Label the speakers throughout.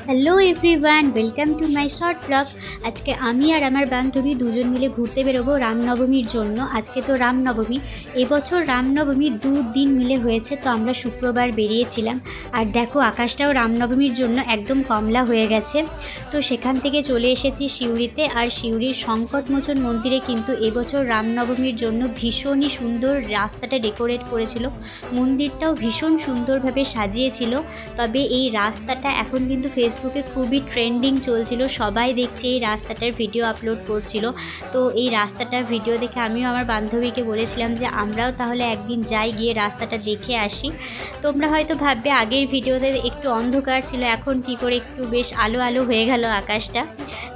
Speaker 1: Hello everyone, welcome to my short blog. আজকে আমি আর আমার বান্ধবী দুজন মিলে ঘুরতে বেরোবো রামনবমীর জন্য। আজকে তো রামনবমী, এবছর রামনবমী 2 দিন মিলে হয়েছে, তো আমরা শুক্রবার বেরিয়েছিলাম। আর দেখো, আকাশটাও রামনবমীর জন্য একদম কমলা হয়ে গেছে। তো সেখান থেকে চলে এসেছি সিউড়িতে। আর সিউড়ির সংকটমোচন মন্দিরে কিন্তু এবছর রামনবমীর জন্য ভীষণই সুন্দর রাস্তাটা ডেকোরেট করেছিল, মন্দিরটাও ভীষণ সুন্দরভাবে সাজিয়েছিল। তবে এই রাস্তাটা এখন কিন্তু ফেসবুকে খুবই ট্রেন্ডিং চলছিল, সবাই দেখছে এই রাস্তাটার ভিডিও আপলোড করছিল। তো এই রাস্তাটার ভিডিও দেখে আমিও আমার বান্ধবীকে বলেছিলাম যে আমরাও তাহলে একদিন যাই, গিয়ে রাস্তাটা দেখে আসি। তোমরা হয়তো ভাববে আগের ভিডিওতে একটু অন্ধকার ছিল, এখন কি করে একটু বেশ আলো আলো হয়ে গেল আকাশটা।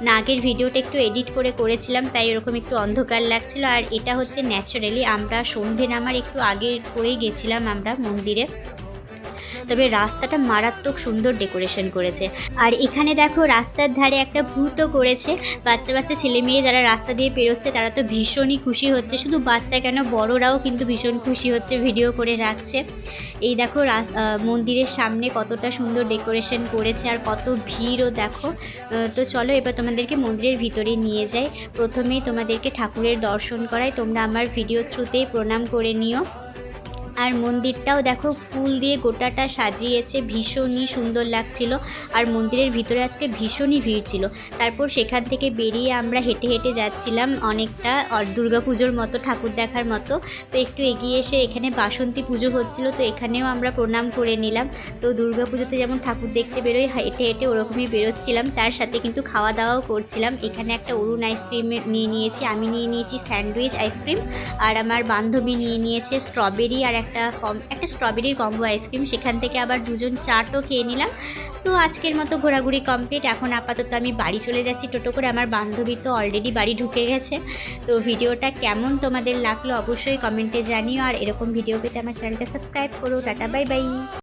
Speaker 1: না, আগের ভিডিওটা একটু এডিট করেছিলাম, তাই এরকম একটু অন্ধকার লাগছিল। আর এটা হচ্ছে ন্যাচারালি, আমরা সন্ধে নামার একটু আগে করেই গেছিলাম আমরা মন্দিরে। তবে রাস্তাটা মারাত্মক সুন্দর ডেকোরেশন করেছে। আর এখানে দেখো, রাস্তার ধারে একটা ভূতও করেছে। বাচ্চা বাচ্চা ছেলে মেয়ে যারা রাস্তা দিয়ে পেরোচ্ছে তারা তো ভীষণই খুশি হচ্ছে, শুধু বাচ্চা কেন, বড়রাও কিন্তু ভীষণ খুশি হচ্ছে, ভিডিও করে রাখছে। এই দেখো মন্দিরের সামনে কতটা সুন্দর ডেকোরেশন করেছে আর কত ভিড়ও দেখো। তো চলো এবার তোমাদেরকে মন্দিরের ভিতরে নিয়ে যাই। প্রথমেই তোমাদেরকে ঠাকুরের দর্শন করাই, তোমরা আমার ভিডিও থ্রুতেই প্রণাম করে নিও। আর মন্দিরটাও দেখো ফুল দিয়ে গোটাটা সাজিয়েছে, ভীষণই সুন্দর লাগছিল। আর মন্দিরের ভিতরে আজকে ভীষণই ভিড় ছিল। তারপর সেখান থেকে বেরিয়ে আমরা হেঁটে হেঁটে যাচ্ছিলাম অনেকটা দুর্গা পুজোর মতো, ঠাকুর দেখার মতো। তো একটু এগিয়ে এসে এখানে বাসন্তী পুজো হচ্ছিল, তো এখানেও আমরা প্রণাম করে নিলাম। তো দুর্গা পুজোতে যেমন ঠাকুর দেখতে বেরোই, হেঁটে হেঁটে ওরকমই বেরোচ্ছিলাম, তার সাথে কিন্তু খাওয়া দাওয়াও করছিলাম। এখানে একটা অরুণ আইসক্রিম নিয়ে নিয়েছি, আমি নিয়ে নিয়েছি স্যান্ডউইচ আইসক্রিম, আর আমার বান্ধবী নিয়ে নিয়েছে স্ট্রবেরি আর একটা স্ট্রবেরির কম্বো আইসক্রিম। সেখান থেকে আবার দুজন চাটও খেয়ে নিলাম। তো আজকের মতো ঘোরাঘুরি কমপ্লিট। এখন আপাতত আমি বাড়ি চলে যাচ্ছি টোটো করে, আমার বান্ধবী তো অলরেডি বাড়ি ঢুকে গেছে। তো ভিডিওটা কেমন তোমাদের লাগলো অবশ্যই কমেন্টে জানিও, আর এরকম ভিডিও পেতে আমার চ্যানেলটা সাবস্ক্রাইব করো। Tata, bye bye.